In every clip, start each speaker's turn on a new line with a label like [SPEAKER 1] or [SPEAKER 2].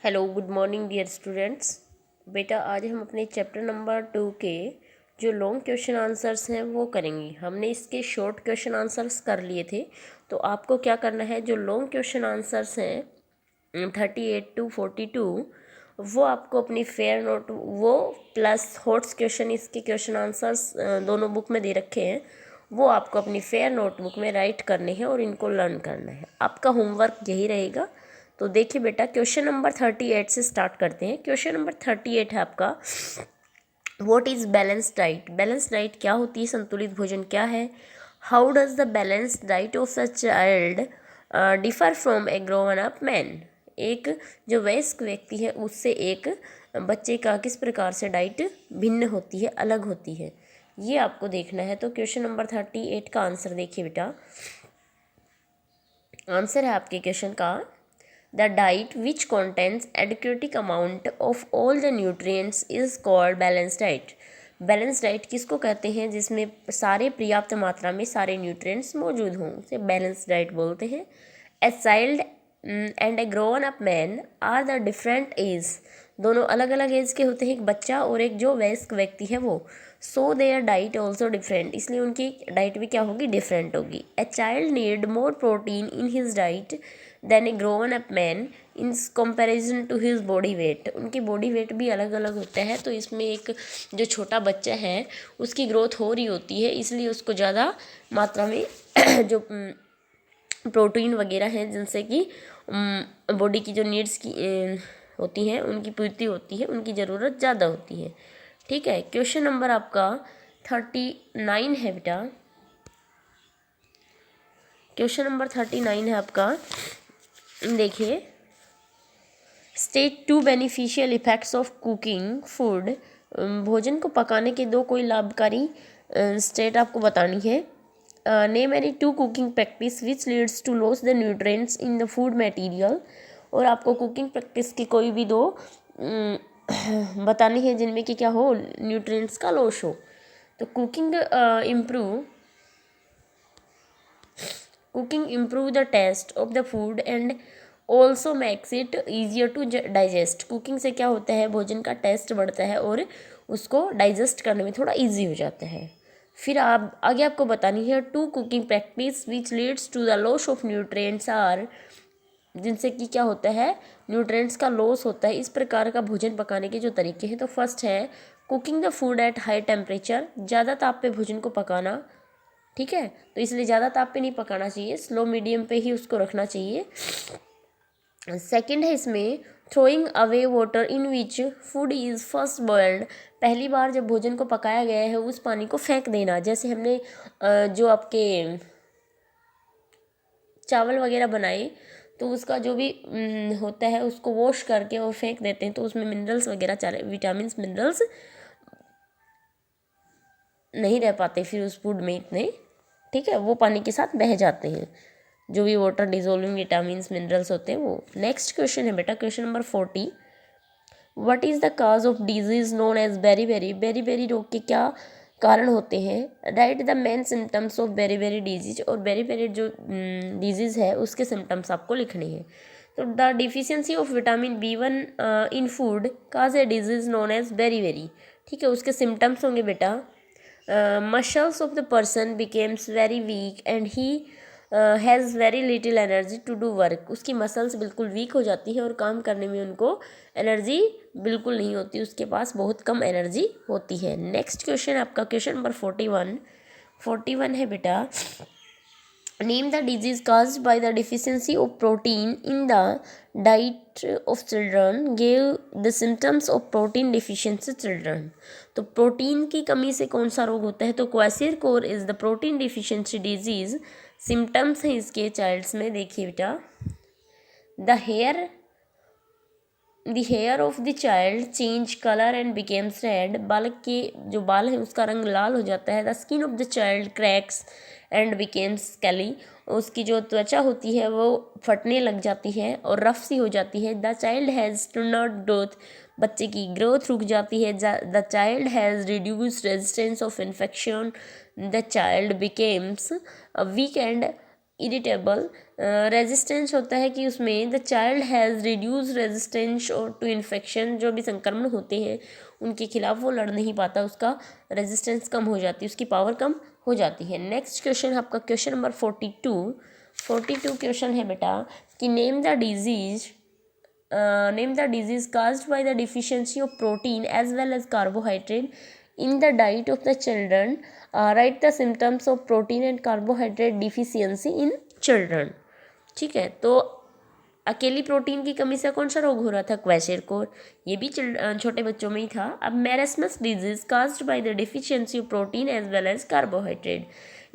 [SPEAKER 1] Hello good morning dear students. बेटा आज हम अपने चैप्टर नंबर 2 के जो लॉन्ग क्वेश्चन आंसर्स हैं वो करेंगे। हमने इसके शॉर्ट क्वेश्चन आंसर्स कर लिए थे, तो आपको क्या करना है, जो लॉन्ग क्वेश्चन आंसर्स हैं 38 to 42 वो आपको अपनी फेयर नोट वो प्लस हॉट्स क्वेश्चन, इसके क्वेश्चन आंसर्स दोनों बुक में दे रखे हैं, वो आपको अपनी फेयर नोटबुक में राइट करने हैं और इनको लर्न करना है। आपका होमवर्क यही रहेगा। तो देखिए बेटा, क्वेश्चन नंबर 38 से स्टार्ट करते हैं। क्वेश्चन नंबर 38 है आपका, what is balance diet. Balance diet क्या होती है, संतुलित भोजन क्या है। How does the balance diet of a child differ from A grown up man. एक जो वयस्क व्यक्ति है उससे एक बच्चे का किस प्रकार से डाइट भिन्न होती है, अलग होती है, ये आपको देखना है। तो क्वेश्चन नंबर 38 का आंसर देखिए बेटा। आंसर है आपके क्वेश्चन का, The diet which contains adequate amount of all the nutrients is called balanced diet. Balance diet किसको कहते हैं, जिसमें सारे पर्याप्त मात्रा में सारे न्यूट्रिएंट्स मौजूद हों, उसे बैलेंस डाइट बोलते हैं। A child and a grown up man are the different age, दोनों अलग अलग एज के होते हैं, एक बच्चा और एक जो वयस्क व्यक्ति है वो। So their diet also different, इसलिए उनकी डाइट भी क्या होगी, डिफरेंट होगी। A child need more protein in his diet than a grown up man in comparison to his body weight, उनकी बॉडी वेट भी अलग अलग होता है। तो इसमें एक जो छोटा बच्चा है उसकी ग्रोथ हो रही होती है, इसलिए उसको ज़्यादा मात्रा में जो प्रोटीन वगैरह हैं जिनसे कि बॉडी की जो नीड्स की होती हैं उनकी पूर्ति होती है, उनकी ज़रूरत ज़्यादा होती है। ठीक है, क्वेश्चन नंबर आपका 39 है बेटा। क्वेश्चन नंबर 39 है आपका, देखिए। State 2 beneficial effects of cooking food, भोजन को पकाने के दो कोई लाभकारी स्टेट आपको बतानी है। Name any 2 cooking practice which leads to loss the nutrients in the food material, और आपको कुकिंग प्रैक्टिस की कोई भी दो बतानी है जिनमें कि क्या हो, न्यूट्रिएंट्स का लॉस हो। तो cooking improve the taste of the food and also makes it easier to digest। Cooking से क्या होता है, भोजन का टेस्ट बढ़ता है और उसको डाइजेस्ट करने में थोड़ा इजी हो जाता है। फिर आप आगे आपको बतानी है 2 cooking practice which leads to the loss of nutrients are, जिनसे कि क्या होता है, न्यूट्रिएंट्स का लॉस होता है। इस प्रकार का भोजन पकाने के जो तरीके हैं, तो फर्स्ट है cooking the food at high temperature, ज़्यादा ताप पे भोजन को पकाना। ठीक है, तो इसलिए ज़्यादा ताप पे नहीं पकाना चाहिए, स्लो मीडियम पे ही उसको रखना चाहिए। सेकंड है इसमें throwing away water in which food is first boiled, पहली बार जब भोजन को पकाया गया है उस पानी को फेंक देना। जैसे हमने जो आपके चावल वगैरह बनाए तो उसका जो भी होता है उसको वॉश करके और फेंक देते हैं, तो उसमें मिनरल्स वगैरह विटामिन मिनरल्स नहीं रह पाते फिर उस फूड में इतने। ठीक है, वो पानी के साथ बह जाते हैं, जो भी वाटर डिजोल्विंग विटामिन मिनरल्स होते हैं वो। नेक्स्ट क्वेश्चन है बेटा, question number 40, what is the cause of disease known as beri beri रोग के क्या कारण होते हैं। Write the main symptoms of beri disease, और बेरी जो डिजीज़ है उसके सिम्टम्स आपको लिखने हैं। तो the deficiency of vitamin B1 in food cause a disease known as beri. ठीक है, उसके सिम्टम्स होंगे बेटा, muscles of the person becomes very weak and he has very little energy to do work, उसकी मसल्स बिल्कुल weak हो जाती है और काम करने में उनको एनर्जी बिल्कुल नहीं होती, उसके पास बहुत कम एनर्जी होती है। नेक्स्ट क्वेश्चन आपका क्वेश्चन नंबर 41 है बेटा। Name the disease caused by the deficiency of protein in the diet of children, give the symptoms of protein deficiency children। तो प्रोटीन की कमी से कौन सा रोग होता है, तो kwashiorkor is the protein deficiency disease. Symptoms हैं इसके चाइल्ड्स में, देखिए बेटा, the hair of the child change colour and becomes red, बालक के जो बाल है उसका रंग लाल हो जाता है। The skin of the child cracks and becomes scaly, उसकी जो त्वचा होती है वो फटने लग जाती है और रफ सी हो जाती है। The child has turned growth, बच्चे की ग्रोथ रुक जाती है। The child has reduced resistance of infection, the child becomes weak and irritable. Resistance होता है कि उसमें the child has reduce resistance to infection, जो भी संक्रमण होते हैं उनके खिलाफ वो लड़ नहीं पाता, उसका रेजिस्टेंस कम हो जाती है, उसकी पावर कम हो जाती है। नेक्स्ट क्वेश्चन आपका क्वेश्चन नंबर 42 क्वेश्चन है बेटा कि name the disease caused by the deficiency of protein as well as carbohydrate in the diet of the children. Write the symptoms of protein and carbohydrate deficiency in children. ठीक है, तो अकेली protein की कमी से कौन सा रोग हो रहा था? क्वैशेरकोर, ये भी छोटे बच्चों में ही था। अब मैरस्मस disease caused by the deficiency of protein as well as carbohydrate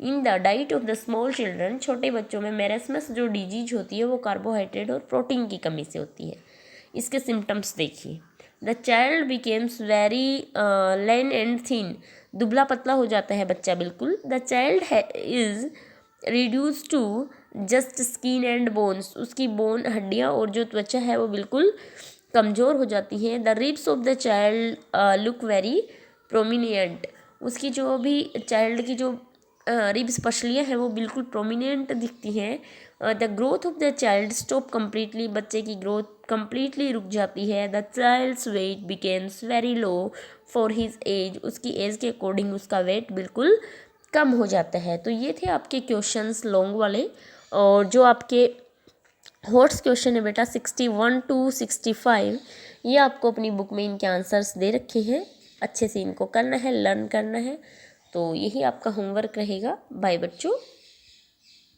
[SPEAKER 1] in the diet of the small children, छोटे बच्चों में मैरस्मस जो डिजीज होती है वो कार्बोहाइड्रेट और प्रोटीन की कमी से होती है। इसके सिम्टम्स देखिए। The child becomes very lean and thin, दुबला पतला हो जाता है बच्चा बिल्कुल। The child is reduce to just skin and bones, उसकी बोन हड्डियाँ और जो त्वचा है वो बिल्कुल कमज़ोर हो जाती हैं। The ribs of the child look very prominent, उसकी जो भी चाइल्ड की जो रिब्स पसलियाँ हैं वो बिल्कुल प्रोमिनेंट दिखती हैं। The growth of the child stop completely, बच्चे की ग्रोथ कम्प्लीटली रुक जाती है। The child's weight becomes very low for his age, उसकी एज के अकॉर्डिंग उसका वेट बिल्कुल कम हो जाता है। तो ये थे आपके क्वेश्चंस लॉन्ग वाले, और जो आपके हॉट्स क्वेश्चन है बेटा 61 to 65, ये आपको अपनी बुक में इनके आंसर्स दे रखे हैं। अच्छे से इनको करना है, लर्न करना है। तो यही आपका होमवर्क रहेगा। बाय बच्चों।